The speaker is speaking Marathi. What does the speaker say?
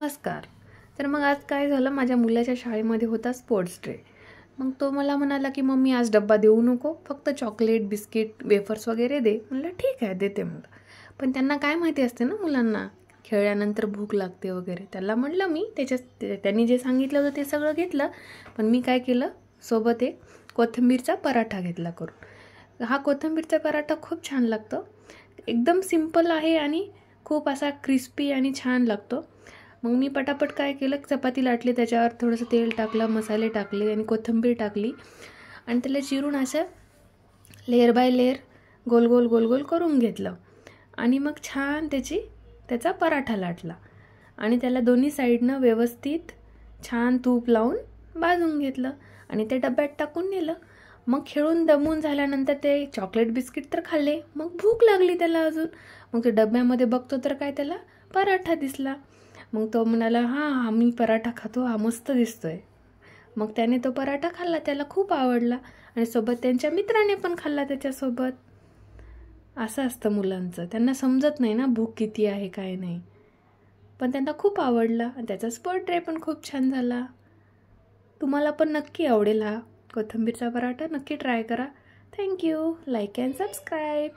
नमस्कार. तर मग आज काय झालं, माझ्या मुलाच्या शाळेमध्ये होता स्पोर्ट्स डे. मग तो मला म्हणाला की मम्मी आज डब्बा देऊ नको, फक्त चॉकलेट बिस्किट वेफर्स वगैरे दे. म्हणलं ठीक आहे, देते म्हणलं. पण त्यांना काय माहिती असते ना, मुलांना खेळल्यानंतर भूक लागते वगैरे. त्याला म्हटलं मी त्यांनी जे सांगितलं होतं ते सगळं घेतलं. पण मी काय केलं, सोबत एक कोथिंबीरचा पराठा घेतला करून. हा कोथिंबीरचा पराठा खूप छान लागतो, एकदम सिंपल आहे आणि खूप असा क्रिस्पी आणि छान लागतो. मग मी पटापट काय केलं, चपाती लाटली, त्याच्यावर थोडंसं तेल टाकलं, मसाले टाकले आणि कोथिंबीर टाकली आणि त्याला चिरून असं लेअर बाय लेअर गोल गोल गोल गोल करून घेतलं. आणि मग छान त्याचा पराठा लाटला आणि त्याला दोन्ही साईडनं व्यवस्थित छान तूप लावून भाजून घेतलं आणि ते डब्यात टाकून नेलं. मग खेळून दमून झाल्यानंतर ते चॉकलेट बिस्किट तर खाल्ले. मग भूक लागली त्याला अजून. मग ते डब्यामध्ये बघतो तर काय, त्याला पराठा दिसला. मग तो म्हणाला, हां मी पराठा खातो, हा मस्त दिसतोय. मग त्याने तो पराठा खाल्ला, त्याला खूप आवडला आणि सोबत त्यांच्या मित्राने पण खाल्ला त्याच्यासोबत. असं असतं मुलांचं, त्यांना समजत नाही ना भूक किती आहे काय नाही, पण त्यांना खूप आवडला आणि त्याचा स्पोर्ट डे पण खूप छान झाला. तुम्हाला पण नक्की आवडेल हा कोथिंबीरचा पराठा, नक्की ट्राय करा. थँक्यू. Like and subscribe.